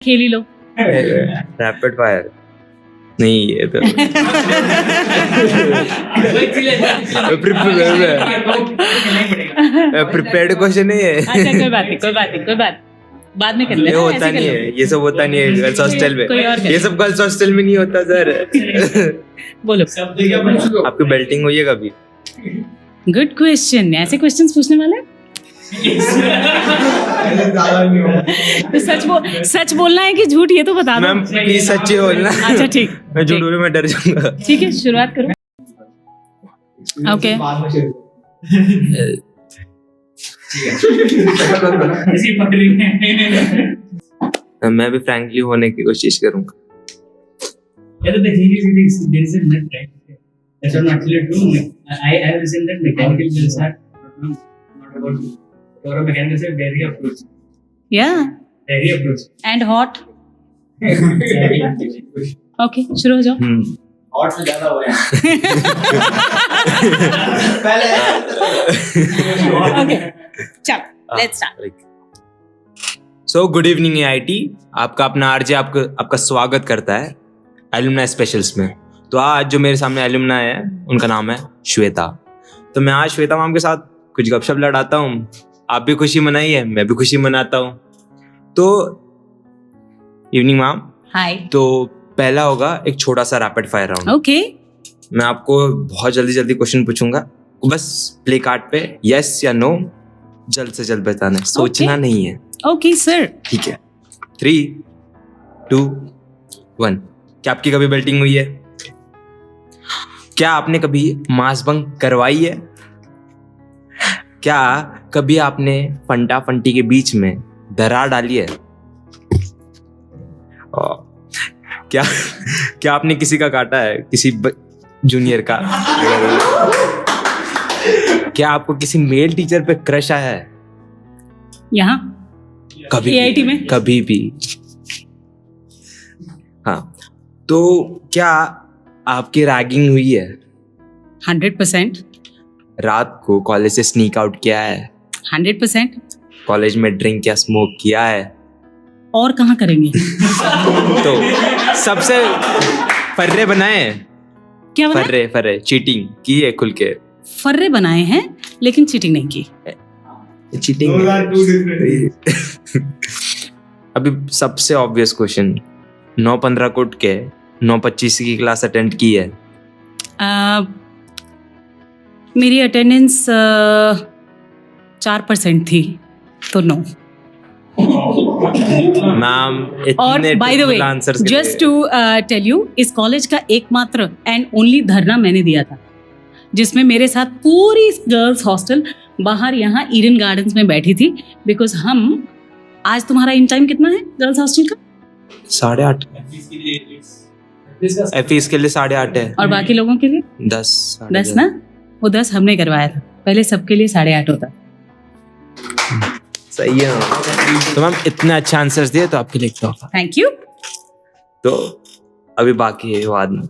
खेल ही लो। Rapid fire नहीं, ये तो प्रिपेयर्ड क्वेश्चन नहीं है। अच्छा कोई बात नहीं, बाद में कर ये लेना। होता नहीं है, ये सब होता नहीं है गर्ल्स हॉस्टल में, ये सब गर्ल्स हॉस्टल में नहीं होता सर। बोलो। आपकी बेल्टिंग हुई है कभी? गुड क्वेश्चन, ऐसे क्वेश्चंस पूछने वाले तो सच बोलना है कि झूठ, ये तो बता दो। मैम प्लीज सच्ची बोलना। अच्छा ठीक, मैं झूठ बोलूं मैं डर जाऊंगा। ठीक है शुरुआत करो। ओके मैं भी फ्रैंकली होने की कोशिश करूंगा। That's not actually true. I have listened that mechanical girls are not about or mechanical are very approach. या Very approach. And hot. Okay शुरू हो जाओ। Hot से ज़्यादा हो रहा है। ओके चल let's start. So good evening AIT, आपका अपना आरजे आपका स्वागत करता है एलुमनाई स्पेशल्स में। तो आज जो मेरे सामने एलुमनाई है उनका नाम है श्वेता। तो मैं आज श्वेता मैम के साथ कुछ गपशप लड़ाता हूँ। आप भी खुशी मनाइए, मैं भी खुशी मनाता हूँ। तो इवनिंग मैम। हाय। तो पहला होगा एक छोटा सा रैपिड फायर राउंड। ओके मैं आपको बहुत जल्दी क्वेश्चन पूछूंगा, बस प्ले कार्ड पे यस या नो जल्द से जल्द बताना है, सोचना नहीं है। Okay sir. ठीक है, 3, 2, 1। क्या आपकी कभी बेल्टिंग हुई है? क्या आपने कभी मास बंक करवाई है? क्या कभी आपने फंटा फंटी के बीच में दरार डाली है? क्या आपने किसी का काटा है, किसी जूनियर का? क्या आपको किसी मेल टीचर पे क्रश आया है? यहाँ कभी AIT में? कभी भी? हाँ, तो क्या आपकी रैगिंग हुई है? 100%। रात को कॉलेज से स्नीक आउट किया है? 100%। कॉलेज में ड्रिंक या स्मोक किया है? और कहाँ करेंगे? तो सबसे फर्रे बनाए? क्या बनाए? फर्रे चीटिंग की है खुल के? फर्रे बनाए हैं लेकिन चीटिंग नहीं की। चीटिंग अभी सबसे ऑब्वियस क्वेश्चन, 9-15 कोट के 9-25 की क्लास अटेंड की है? मेरी अटेंडेंस 4% थी तो नो। मैम और इतने by the way just to tell you, इस कॉलेज का एकमात्र एंड ओनली धरना मैंने दिया था, जिसमें मेरे साथ पूरी गर्ल्स हॉस्टल बाहर यहाँ ईडन गार्डन्स में बैठी थी। बिकॉज हम आज तुम्हारा इन टाइम कितना है गर्ल्स हॉस्टल का? 8:30। फीस के लिए 8:30 है। और बाकी लोगों के लिए 10 ना? वो 10 हमने करवाया था, पहले सबके लिए 8:30 होता। सही है। तो मैम इतने अच्छे आंसर्स दिए तो आपके लिए तोहफा। Thank you. तो अभी बाकी है बाद में,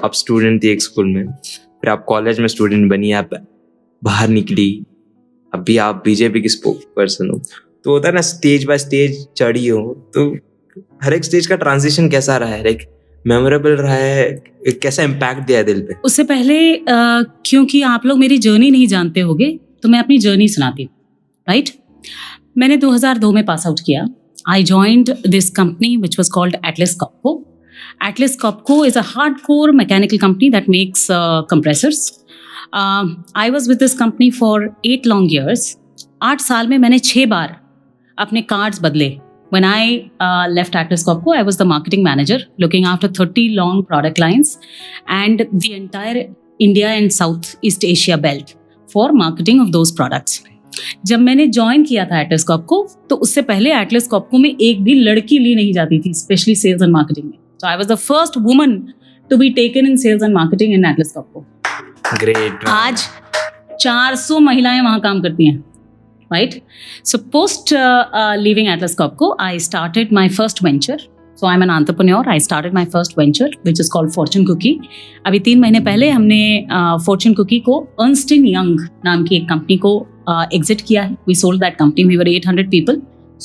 आप स्टूडेंट थी एक स्कूल में, फिर आप कॉलेज में स्टूडेंट बनी, आप बाहर निकली, अभी आप बीजेपी की स्पोक पर्सन हो। तो होता है ना, स्टेज बाय स्टेज चढ़ी हो, तो हर एक स्टेज का ट्रांजिशन कैसा रहा है? लाइक मेमोरेबल रहा है? कैसा इम्पैक्ट दिया है दिल पे? उससे पहले क्योंकि आप लोग मेरी जर्नी नहीं जानते होगे तो मैं अपनी जर्नी सुनाती हूँ। राइट, मैंने 2002 में पास आउट किया। I joined this company which was called Atlas कॉपको। Atlas कॉपको is a hardcore mechanical company that makes compressors. I was with this company for 8 long years. 8 साल में मैंने 6 बार अपने कार्ड्स बदले। When I left Atlas Copco, I was the marketing manager looking after 30 long product lines and the entire India and Southeast Asia belt for marketing of those products. जब मैंने join किया था Atlas कॉपको, तो उससे पहले Atlas कॉपको में एक भी लड़की ली नहीं जाती थी, स्पेशली सेल्स एंड मार्केटिंग में। So I was the first woman to be taken in sales and marketing in Atlas Copco. Great. आज 400 महिलाएं वहाँ काम करती हैं। Right? So post leaving Atlas Copco, I started my first venture. So I'm an entrepreneur. I started my first venture, which is called Fortune Cookie. अभी 3 महीने पहले हमने Fortune Cookie को Ernst & Young नाम की एक कंपनी को एग्जिट किया है. We sold that company. We were 800 people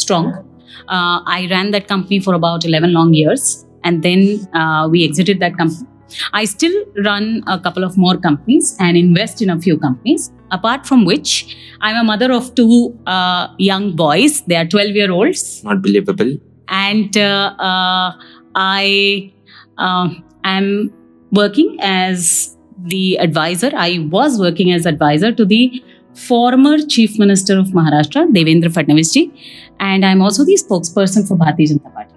strong. I ran that company for about 11 long years, and then we exited that company. I still run a couple of more companies and invest in a few companies. Apart from which, I'm a mother of two young boys. They are 12-year-olds. Not believable. And I am working as the advisor. I was working as advisor to the former Chief Minister of Maharashtra, Devendra Fadnavis ji, and I'm also the spokesperson for Bharatiya Janata Party.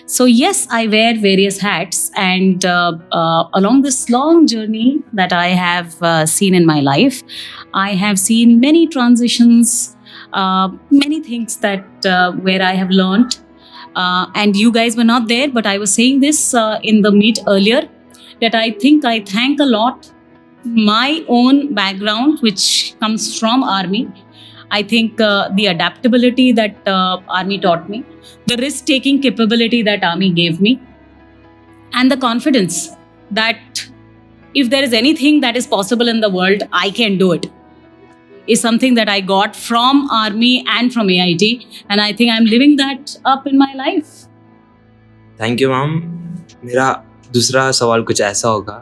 So yes, I wear various hats, and along this long journey that I have seen in my life, I have seen many transitions, many things that where I have learned. And you guys were not there, but I was saying this in the meet earlier, that I think I thank a lot my own background, which comes from army. I think the adaptability that army taught me, the risk-taking capability that army gave me, and the confidence that if there is anything that is possible in the world, I can do it, is something that I got from army and from AIT, and I think I'm living that up in my life. Thank you ma'am. मेरा दूसरा सवाल कुछ ऐसा होगा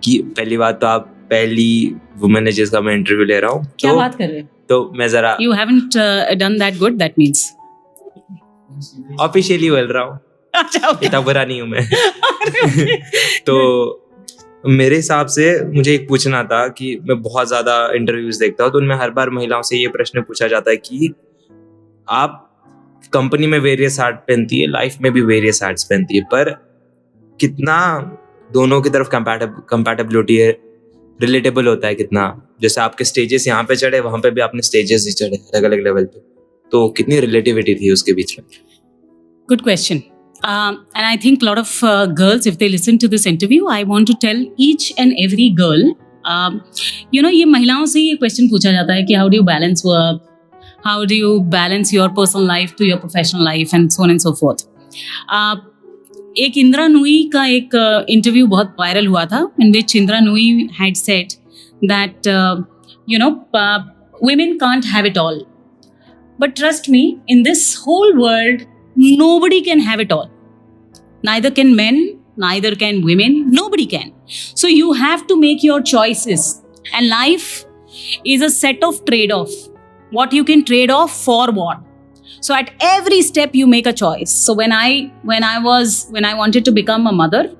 कि पहली बात तो आप पहली वुमेन है जिसका मैं इंटरव्यू ले रहा हूँ. क्या बात कर रहे हो? तो मैं जरा You haven't done that good, that means. Officially बोल रहा हूँ, अच्छा, okay. इतना बुरा नहीं हूँ मैं. तो मेरे हिसाब से मुझे एक पूछना था कि मैं बहुत ज्यादा इंटरव्यूज देखता हूँ, तो उनमें हर बार महिलाओं से ये प्रश्न पूछा जाता है कि आप कंपनी में वेरियस हैट पहनती है, लाइफ में भी वेरियस हैट्स पहनती है, पर कितना दोनों की तरफ कंपैटिबिलिटी है, रिलेटेबल होता है कितना? जैसे आपके स्टेजेस यहाँ पे चढ़े, वहां पे भी आपने स्टेजेस ही चढ़े अलग अलग लेवल पे, तो कितनी रिलेटिविटी थी उसके बीच में? Good question. And I think a lot of girls, if they listen to this interview, I want to tell each and every girl, ये महिलाओं से ये क्वेश्चन पूछा जाता है कि how do you balance work, how do you balance your personal life to your professional life, and so on and so forth. एक इंदिरा नूई का एक इंटरव्यू बहुत वायरल हुआ था, in which Indra Nooyi had said that women can't have it all. But trust me, in this whole world, nobody can have it all. Neither can men, neither can women, nobody can. So you have to make your choices. And life is a set of trade-off. What you can trade off for what. So at every step you make a choice. So when I wanted to become a mother,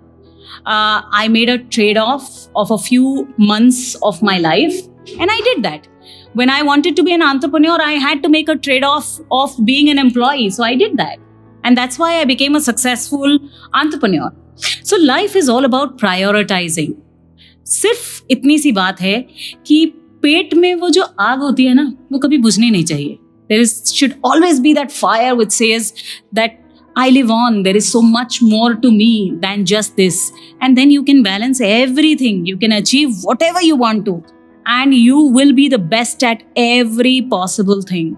I made a trade-off of a few months of my life, and I did that. When I wanted to be an entrepreneur, I had to make a trade-off of being an employee. So I did that. And that's why I became a successful entrepreneur. So life is all about prioritizing. सिर्फ इतनी सी बात है कि पेट में वो जो आग होती है ना, वो कभी बुझनी नहीं चाहिए. There should always be that fire which says that I live on. There is so much more to me than just this. And then you can balance everything. You can achieve whatever you want to. And you will be the best at every possible thing.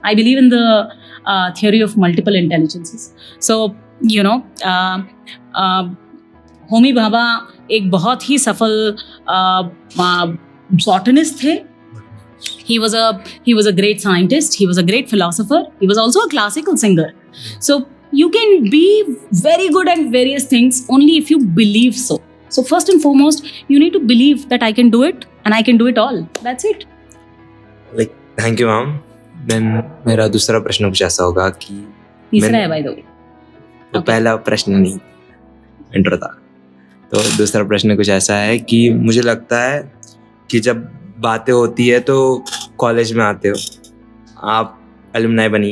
I believe in the theory of multiple intelligences. So, Homi Bhabha एक बहुत ही सफल botanist थे. He was a great scientist. He was a great philosopher. He was also a classical singer. So you can be very good at various things only if you believe so. So first and foremost, you need to believe that I can do it and I can do it all. That's it. Thank you, ma'am. Then मेरा दूसरा प्रश्न कुछ ऐसा होगा कि तीसरा है by the way. तो पहला प्रश्न नहीं, इंट्रो था. तो दूसरा प्रश्न कुछ ऐसा है कि मुझे लगता है कि जब बातें होती है तो कॉलेज में आते हो, आप एलुमनाई बनी,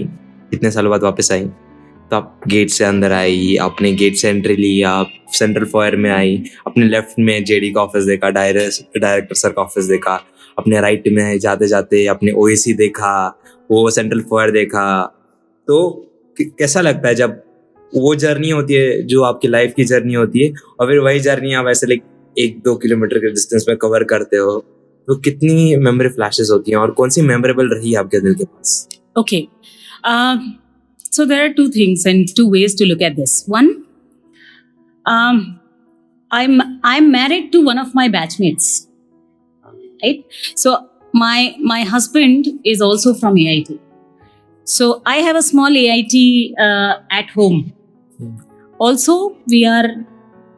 इतने सालों बाद वापस आई, तो आप गेट से अंदर आई, आपने गेट से एंट्री ली, आप सेंट्रल फॉयर में आई, अपने लेफ्ट में जेडी का ऑफिस देखा, डायरेक्टर सर का ऑफिस देखा, अपने राइट में जाते जाते अपने ओएसी देखा, वो सेंट्रल फॉयर देखा. तो कैसा लगता है जब वो जर्नी होती है जो आपकी लाइफ की जर्नी होती है, और फिर वही जर्नी आप ऐसे 1-2 किलोमीटर के डिस्टेंस में कवर करते हो, तो कितनी मेमोरी फ्लैशेस होती हैं और कौन सी मेमोरेबल रही है आपके दिल के पास? Okay. So there are two things and two ways to look at this. One, I'm married to one of my batchmates, right? So my husband is also from AIT. So I have a small AIT at home. Also, we are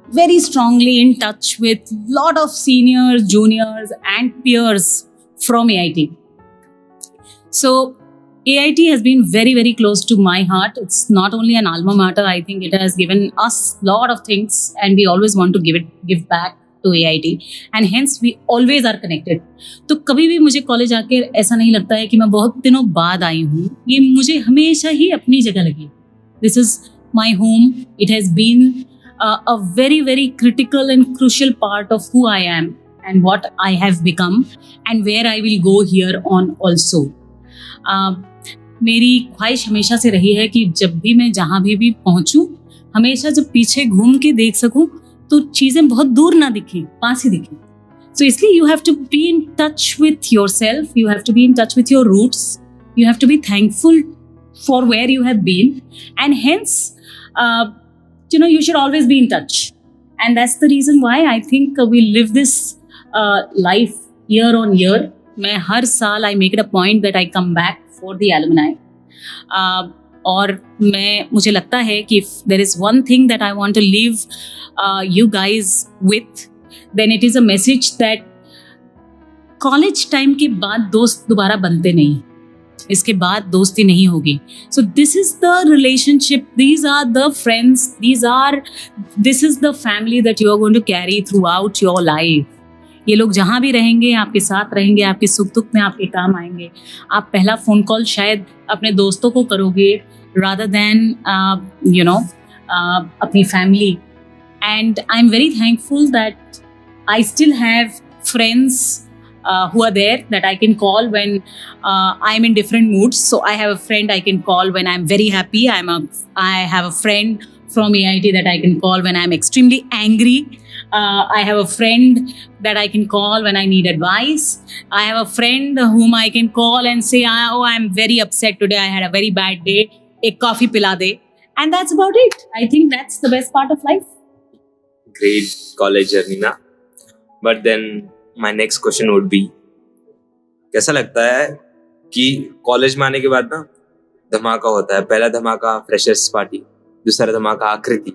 very strongly in touch with lot of seniors, juniors, and peers from AIT. So AIT has been very, very close to my heart. It's not only an alma mater. I think it has given us lot of things, and we always want to give back to AIT, and hence we always are connected. तो कभी भी मुझे college आके ऐसा नहीं लगता है कि मैं बहुत दिनों बाद आई हूँ. ये मुझे हमेशा ही अपनी जगह लगी. This is my home. It has been a very, very critical and crucial part of who I am and what I have become and where I will go here on also. मेरी ख्वाहिश हमेशा से रही है कि जब भी मैं जहाँ भी पहुँचूँ, हमेशा जब पीछे घूम के देख सकूँ तो चीज़ें बहुत दूर ना दिखें, पास ही दिखें. So इसलिए you have to be in touch with yourself, you have to be in touch with your roots, you have to be thankful for where you have been, and hence you should always be in touch. And that's the reason why I think we live this life year on year. मैं हर साल I make it a point that I come back for the alumni. और मुझे लगता है कि if there is one thing that I want to leave you guys with, then it is a message that college time के बाद दोस्त दोबारा बनते नहीं, इसके बाद दोस्ती नहीं होगी. So this is the relationship, these are the friends, this is the family that you are going to carry throughout your life. ये लोग जहाँ भी रहेंगे आपके साथ रहेंगे, आपके सुख दुख में आपके काम आएंगे. आप पहला फ़ोन कॉल शायद अपने दोस्तों को करोगे rather than अपनी family. And I'm very thankful that I still have friends who are there that I can call when I'm in different moods. So I have a friend I can call when I'm very happy. I have a friend from AIT that I can call when I'm extremely angry. I have a friend that I can call when I need advice. I have a friend whom I can call and say, oh, I'm very upset today. I had a very bad day. Ek coffee pila de. And that's about it. I think that's the best part of life. Great college journey ना. But then my next question would be, कैसा लगता है कि college में आने के बाद ना धमाका होता है. पहला धमाका फ्रेशर्स पार्टी, दूसरा धमाका आकृति.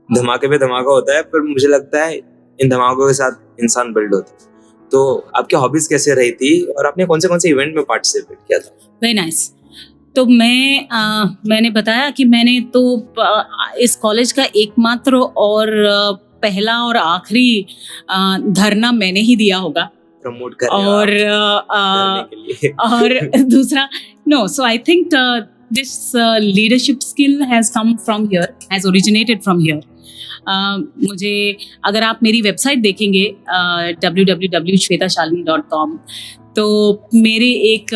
धमाके पे धमाका होता है, पर मुझे लगता है इन धमाकों के साथ इंसान बिल्ड होता है. तो आपकी हॉबीज कैसे रही थी और आपने कौन से इवेंट में पार्टिसिपेट किया था? Very nice. तो मैंने बताया कि मैंने तो इस कॉलेज का एकमात्र और पहला और आखिरी धरना मैंने ही दिया होगा प्रमोट कर और दूसरा so I think this leadership skill has come from here, has originated from here. मुझे अगर आप मेरी वेबसाइट देखेंगे www.shwetashalini.com, तो मेरे एक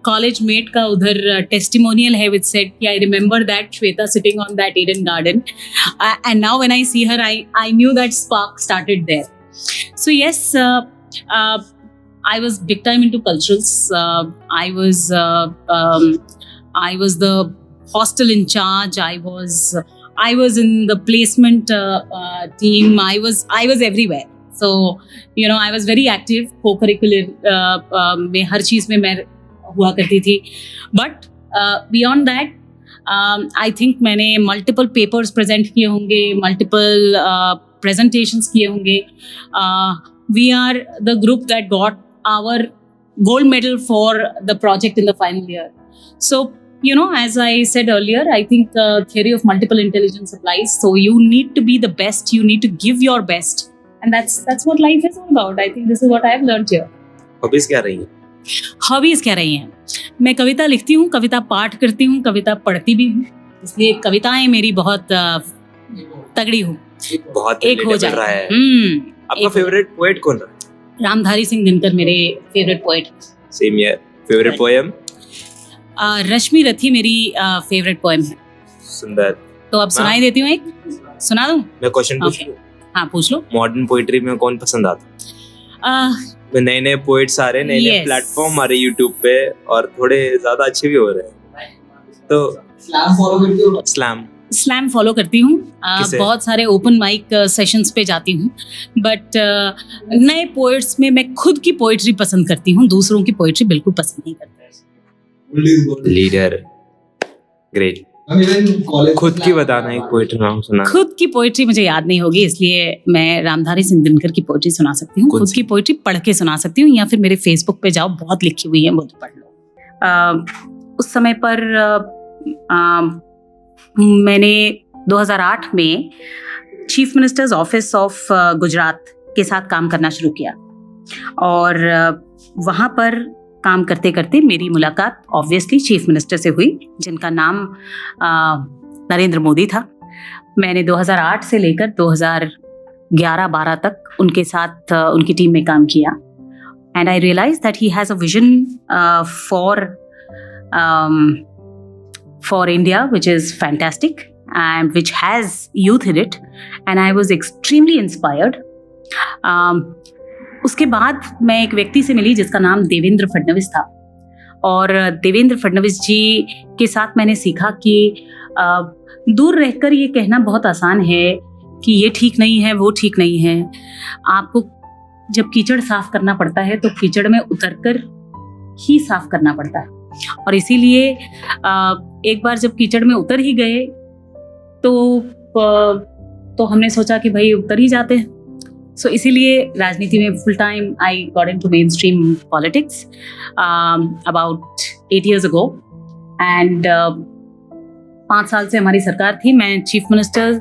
कॉलेज मेट का उधर टेस्टिमोनियल है विच सेड कि I remember that Shweta sitting on that Eden Garden, and now when I see her I knew that spark started there. So yes, I was big time into culturals. I was the hostel in charge. I was in the placement team. I was everywhere. So I was very active. Co-curricular में हर चीज़ में मैं हुआ करती थी. But beyond that, I think मैंने multiple papers present किए होंगे, multiple presentations किए होंगे. We are the group that got our gold medal for the project in the final year. So as I said earlier, I think theory of multiple intelligence applies. So you need to be the best. You need to give your best, and that's what life is all about. I think this is what I have learned here. Hobbies क्या रही हैं? Hobbies क्या रही हैं? मैं कविता लिखती हूँ, कविता पाठ करती हूँ, कविता पढ़ती भी हूँ. इसलिए कविताएं मेरी बहुत तगड़ी हूँ. बहुत एक हो जाए. रहा है. आपका फेवरेट पोएट कौन है? रामधारी सिंह दिनकर मेरे favourite poet. Same year. Favourite poem? Rashmi Rathi मेरी फेवरेट पोएम है. सुंदर. तो अब सुनाई देती हूँ, एक सुना दूँ? मैं क्वेश्चन पूछूं? हाँ, पूछ लो. मॉडर्न पोइट्री में कौन पसंद आता? नए पोएट्स आ रहे हैं, नए प्लेटफॉर्म आ रहे यूट्यूब पे, और थोड़े ज्यादा अच्छे भी हो रहे हैं. तो स्लैम फॉलो करती हूँ. बहुत सारे ओपन माइक सेशंस पे जाती हूँ. बट नए पोएट्स में मैं खुद की पोएट्री पसंद करती हूँ, दूसरों की पोएट्री बिल्कुल पसंद नहीं करती. Leader great. कॉलेज खुद की बताना एक पोएट्री नाम सुना। खुद की पोइट्री मुझे याद नहीं होगी, इसलिए मैं रामधारी सिंह दिनकर की पोइट्री सुना सकती हूँ। कौन खुद सी? की पोइट्री पढ़ के सुना सकती हूँ, या फिर मेरे फेसबुक पे जाओ, बहुत लिखी हुई है, वो तो पढ़ लो। उस समय पर मैंने 2008 में chief minister's office of Gujarat के साथ काम करना शुरू किया, और वहाँ पर काम करते करते मेरी मुलाकात ऑब्वियसली चीफ मिनिस्टर से हुई, जिनका नाम नरेंद्र मोदी था। मैंने 2008 से लेकर 2011-12 तक उनके साथ उनकी टीम में काम किया, and I realise that he has a vision for India, which is fantastic and which has youth in it, and I was extremely inspired. उसके बाद मैं एक व्यक्ति से मिली जिसका नाम देवेंद्र फडणवीस था, और देवेंद्र फडणवीस जी के साथ मैंने सीखा कि दूर रहकर ये कहना बहुत आसान है कि ये ठीक नहीं है, वो ठीक नहीं है। आपको जब कीचड़ साफ करना पड़ता है तो कीचड़ में उतरकर ही साफ करना पड़ता है, और इसीलिए एक बार जब कीचड़ में उतर ही गए तो हमने सोचा कि भाई उतर ही जाते हैं। सो इसीलिए राजनीति में full time I got into main stream politics about 8 years ago, and 5 साल से हमारी सरकार थी। मैं चीफ मिनिस्टर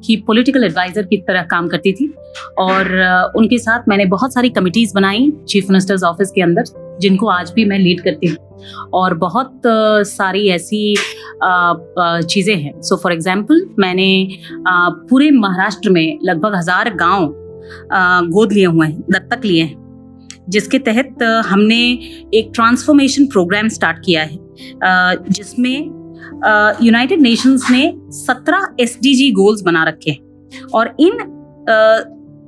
की पॉलिटिकल एडवाइज़र की तरह काम करती थी, और उनके साथ मैंने बहुत सारी कमिटीज़ बनाई चीफ मिनिस्टर्स ऑफिस के अंदर, जिनको आज भी मैं लीड करती हूँ, और बहुत सारी ऐसी चीज़ें हैं। सो फॉर एग्जांपल, मैंने पूरे महाराष्ट्र में लगभग 1000 गांव गोद लिए हुए हैं, दत्तक लिए हैं, जिसके तहत हमने एक ट्रांसफॉर्मेशन प्रोग्राम स्टार्ट किया है, जिसमें यूनाइटेड नेशंस ने 17 SDG गोल्स बना रखे हैं, और इन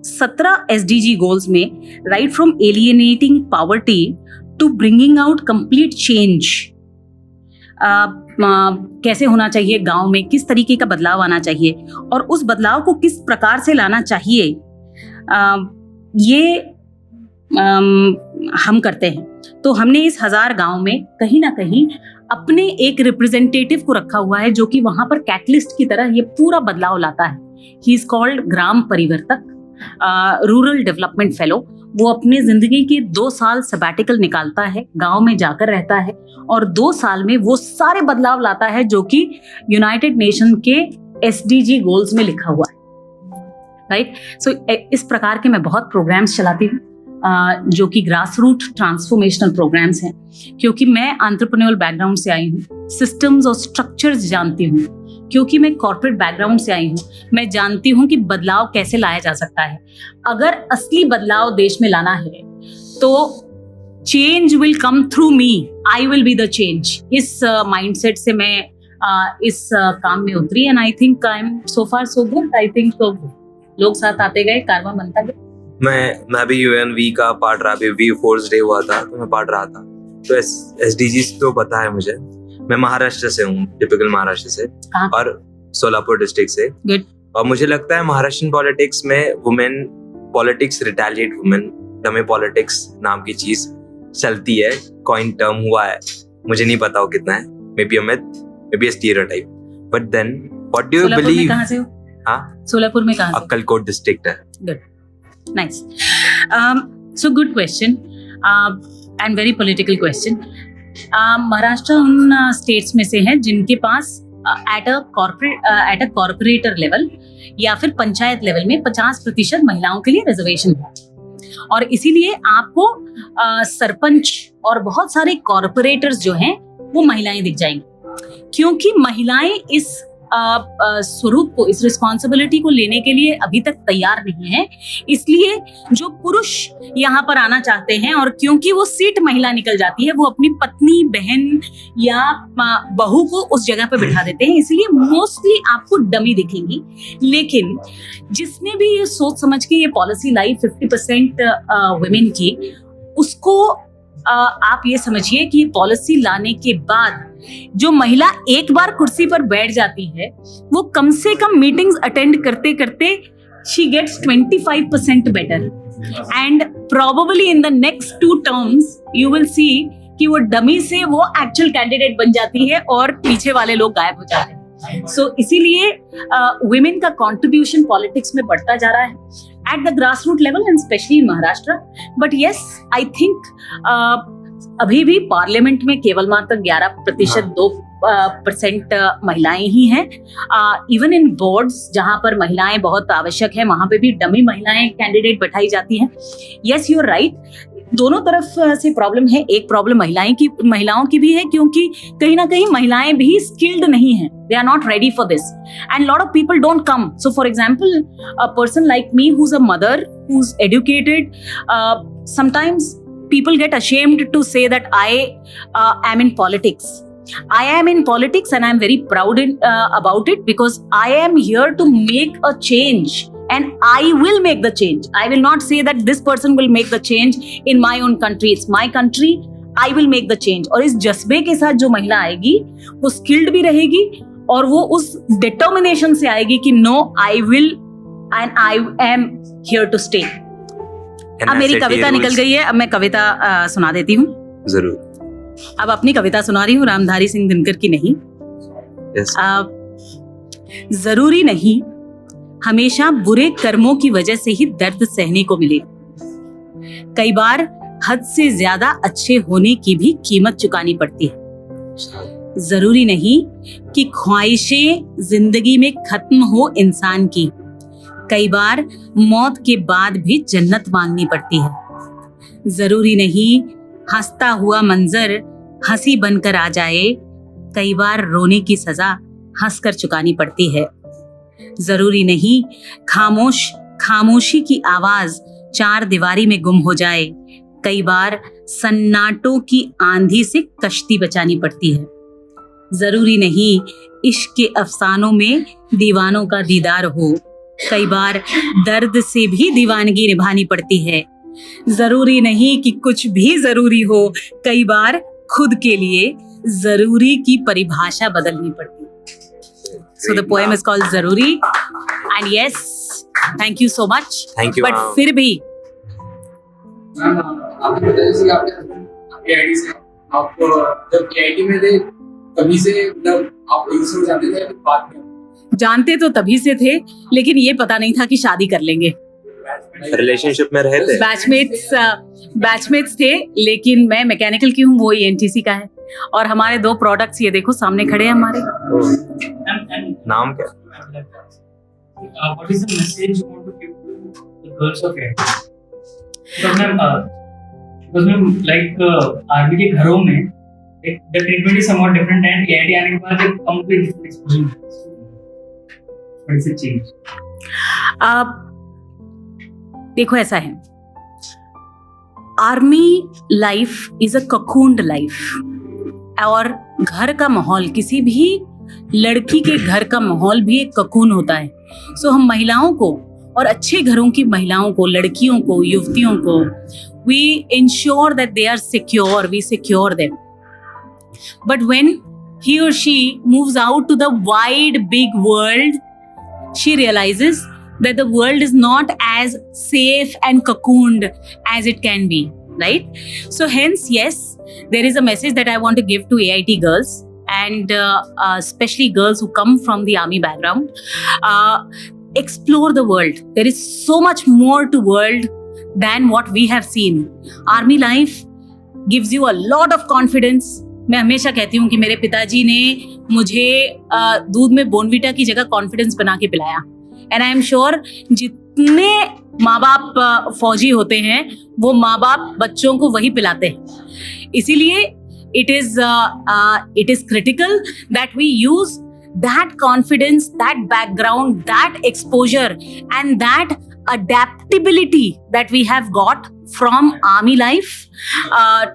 17 SDG गोल्स में right from alienating poverty to bringing out complete change, कैसे होना चाहिए गांव में, किस तरीके का बदलाव आना चाहिए, और उस बदलाव को किस प्रकार से लाना चाहिए, ये हम करते हैं। तो हमने इस 1000 गांव में कहीं ना कहीं अपने एक रिप्रेजेंटेटिव को रखा हुआ है, जो कि वहां पर कैटलिस्ट की तरह ये पूरा बदलाव लाता है। He is called Gram Parivartak, rural development fellow. वो अपने जिंदगी के 2 साल सबैटिकल निकालता है, गांव में जाकर रहता है, और 2 साल में वो सारे बदलाव लाता है जो कि यूनाइटेड नेशन के SDG गोल्स में लिखा हुआ है, राइट। सो इस प्रकार के मैं बहुत प्रोग्राम्स चलाती हूँ, जो कि ग्रास रूट ट्रांसफॉर्मेशनल प्रोग्राम्स हैं, क्योंकि मैं एंटरप्रेन्योरल बैकग्राउंड से आई हूँ, सिस्टम्स और स्ट्रक्चर्स जानती हूँ, क्योंकि मैं कॉर्पोरेट बैकग्राउंड से आई हूँ। मैं जानती हूँ कि बदलाव कैसे लाया जा सकता है। अगर असली बदलाव देश में लाना है तो change will come through me, I will be the change. इस माइंडसेट से मैं इस काम में उतरी, and I think I am so far so good. I think लोग साथ आते गए, कारवां बनता गया। मैं भी UNV का पढ़ रहा, अभी V4 डे हुआ था तो मैं पढ़ रहा था, तो SDGs तो पता है मुझे। मैं महाराष्ट्र से हूँ, टिपिकल महाराष्ट्र से, और सोलापुर डिस्ट्रिक्ट से। Good. और मुझे लगता है महाराष्ट्र पॉलिटिक्स में women politics, retaliate women, dummy politics नाम की चीज चलती है, कॉइन टर्म हुआ है, मुझे नहीं पता वो कितना है, may be a myth, may be a stereotype, but then what do you believe? कहाँ से हो? हाँ, सोलापुर में कहाँ से? अक्कलकोट डिस्ट्रिक्ट है। Good. Nice. So good question, and very political question. Maharashtra उन स्टेट्स में से है जिनके पास एट अ कॉर्पोरेटर लेवल या फिर पंचायत लेवल में 50% महिलाओं के लिए रिजर्वेशन है, और इसीलिए आपको सरपंच और बहुत सारे कॉर्पोरेटर्स जो हैं वो महिलाएं दिख जाएंगी, क्योंकि महिलाएं इस स्वरूप को, इस रिस्पॉन्सिबिलिटी को लेने के लिए अभी तक तैयार नहीं है। इसलिए जो पुरुष यहाँ पर आना चाहते हैं, और क्योंकि वो सीट महिला निकल जाती है, वो अपनी पत्नी, बहन या बहू को उस जगह पर बिठा देते हैं, इसलिए मोस्टली आपको डमी दिखेंगी। लेकिन जिसने भी ये सोच समझ के ये पॉलिसी लाई 50% वुमेन की, उसको आप ये समझिए कि ये पॉलिसी लाने के बाद जो महिला एक बार कुर्सी पर बैठ जाती है, वो कम से कम मीटिंग्स अटेंड करते करते she gets 25% better, and probably in the next 2 terms you will see कि वो डमी से वो एक्चुअल कैंडिडेट बन जाती है और पीछे वाले लोग गायब हो जाते हैं। सो इसीलिए वुमेन का कंट्रीब्यूशन पॉलिटिक्स में बढ़ता जा रहा है at the grassroots level and especially in Maharashtra. But yes, I think अभी भी पार्लियामेंट में केवल मात्र 11% 2% महिलाएं ही हैं। इवन इन बोर्ड्स जहां पर महिलाएं बहुत आवश्यक है वहां पे भी डमी महिलाएं कैंडिडेट बैठाई जाती हैं। यस, यू आर राइट, दोनों तरफ से प्रॉब्लम है। एक प्रॉब्लम महिलाओं की भी है, क्योंकि कहीं ना कहीं महिलाएं भी स्किल्ड नहीं हैं, they are not ready for this and lot of people don't come. So for example, a person like me who's a mother, who's educated, sometimes people get ashamed to say that I am in politics. I am in politics and I'm very proud about it, because I am here to make a change and I will make the change. I will not say that this person will make the change in my own country. It's my country. I will make the change. और इस जज्बे के साथ जो महिला आएगी वो skilled भी रहेगी और वो उस डिटर्मिनेशन से आएगी कि no, I will and I am here to stay. अब मेरी कविता निकल गई है, अब मैं कविता सुना देती हूँ। जरूर। अब अपनी कविता सुना रही हूँ, रामधारी सिंह दिनकर की नहीं। yes. जरूरी नहीं हमेशा बुरे कर्मों की वजह से ही दर्द सहने को मिले, कई बार हद से ज्यादा अच्छे होने की भी कीमत चुकानी पड़ती है। जरूरी नहीं कि ख्वाहिशें जिंदगी में खत्म हो इंसान की, कई बार मौत के बाद भी जन्नत मांगनी पड़ती है। जरूरी नहीं हंसता हुआ मंजर हंसी बनकर आ जाए, कई बार रोने की सजा हंसकर चुकानी पड़ती है। जरूरी नहीं खामोशी की आवाज चार दीवारी में गुम हो जाए, कई बार सन्नाटों की आंधी से कश्ती बचानी पड़ती है। जरूरी नहीं इश्क के अफसानों में दीवानों का दीदार हो, कई बार दर्द से भी दीवानगी निभानी पड़ती है। जरूरी नहीं कि कुछ भी जरूरी हो, कई बार खुद के लिए जरूरी की परिभाषा बदलनी पड़ती है। So the poem is called Zaruri, and yes, thank you so much. Thank you. But फिर भी आपने बताया जैसे आपके आईडी से आप जब केआईटी में थे तभी से मतलब आप यूज जाते थे बाद में? जानते तो तभी से थे, लेकिन ये पता नहीं था कि शादी कर लेंगे। रिलेशनशिप में रहे थे, बैचमेट्स थे, लेकिन मैं मैकेनिकल की हूँ, वो ENTC का है, और हमारे 2 प्रोडक्ट्स ये देखो सामने खड़े हैं हमारे। नाम क्या? What is the message you want to give to the girls of India? Because ma'am like army के घरों में the treatment is somewhat different and AIT आने के बाद एक complete different exposure. What is the change? देखो ऐसा है, army life is a cocooned life, और घर का माहौल, किसी भी लड़की के घर का माहौल भी एक ककून होता है। सो हम महिलाओं को, और अच्छे घरों की महिलाओं को, लड़कियों को, युवतियों को, we ensure that they are secure, we secure them. But when he or she moves out to the wide big world, she realizes that the world is not as safe and cocooned as it can be, right? So hence, yes, there is a message that I want to give to AIT girls, and especially girls who come from the army background. Explore the world. There is so much more to world than what we have seen. Army life gives you a lot of confidence. मैं हमेशा कहती हूँ कि मेरे पिताजी ने मुझे दूध में बोर्नविटा की जगह कॉन्फिडेंस बना के पिलाया, एंड आई एम श्योर जितने माँ बाप फौजी होते हैं वो माँ बाप बच्चों को वही पिलाते हैं। इसीलिए it is critical that we use that confidence, that background, that exposure, and that adaptability that we have got from army life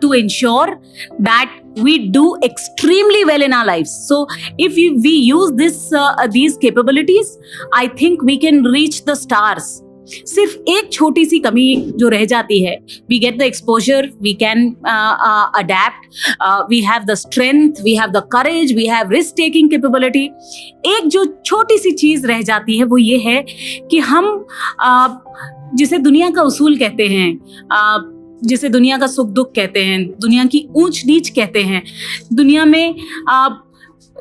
to ensure that we do extremely well in our lives. So if we use these capabilities, I think we can reach the stars. सिर्फ एक छोटी सी कमी जो रह जाती है, we get the exposure, we can adapt, we have the strength, we have the courage, we have risk taking capability. एक जो छोटी सी चीज रह जाती है वो ये है कि हम जिसे दुनिया का उसूल कहते हैं, जिसे दुनिया का सुख दुख कहते हैं, दुनिया की ऊंच नीच कहते हैं, दुनिया में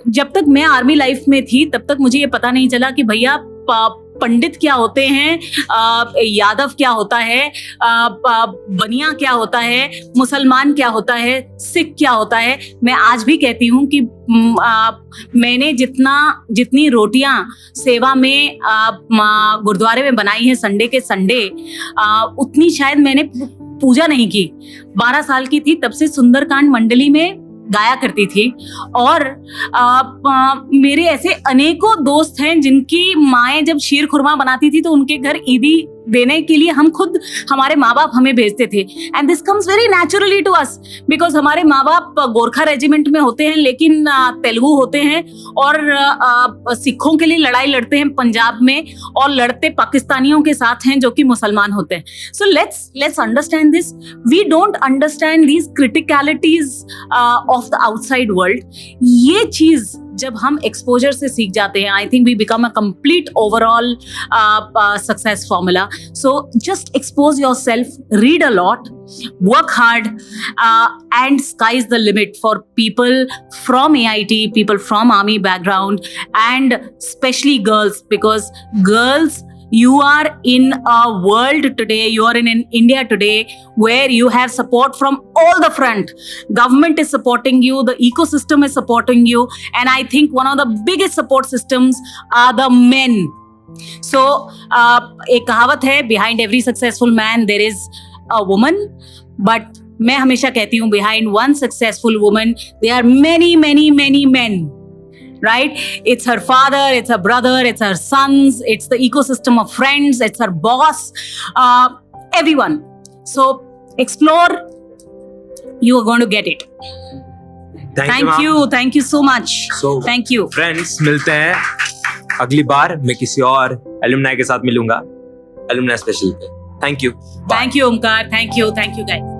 जब तक मैं आर्मी लाइफ में थी तब तक मुझे ये पता नहीं चला कि भैया पंडित क्या होते हैं, यादव क्या होता है, बनिया क्या होता है, मुसलमान क्या होता है, सिख क्या होता है। मैं आज भी कहती हूँ कि मैंने जितनी रोटियां सेवा में गुरुद्वारे में बनाई हैं संडे के संडे, उतनी शायद मैंने पूजा नहीं की। 12 साल की थी तब से सुंदरकांड मंडली में गाया करती थी। और मेरे ऐसे अनेकों दोस्त हैं जिनकी माएं जब शीर खुरमा बनाती थी तो उनके घर ईदी देने के लिए हमारे माँ बाप हमें भेजते थे। And this comes very naturally to us because हमारे माँ बाप गोरखा रेजिमेंट में होते हैं लेकिन तेलुगु होते हैं और सिखों के लिए लड़ाई लड़ते हैं पंजाब में, और लड़ते पाकिस्तानियों के साथ हैं जो कि मुसलमान होते हैं। So let's understand this. We don't understand these criticalities of the outside world. ये चीज जब हम एक्सपोजर से सीख जाते हैं, I think we become a complete overall success formula. So just expose yourself, read a lot, work hard, and sky's the limit for people from AIT, people from army background, and especially girls, because girls, you are in a world today, you are in India today where you have support from all the front. Government is supporting you, the ecosystem is supporting you, and I think one of the biggest support systems are the men. So एक कहावत है, behind every successful man there is a woman, but मैं हमेशा कहती हूँ behind one successful woman there are many men, right? It's her father, it's her brother, it's her sons, it's the ecosystem of friends, it's her boss, everyone. So explore, you are going to get it. Thank you so much. So thank you friends, मिलते हैं अगली बार। मैं किसी और alumni के साथ मिलूंगा alumni special पे। Thank you. Bye. Thank you Omkar, thank you guys.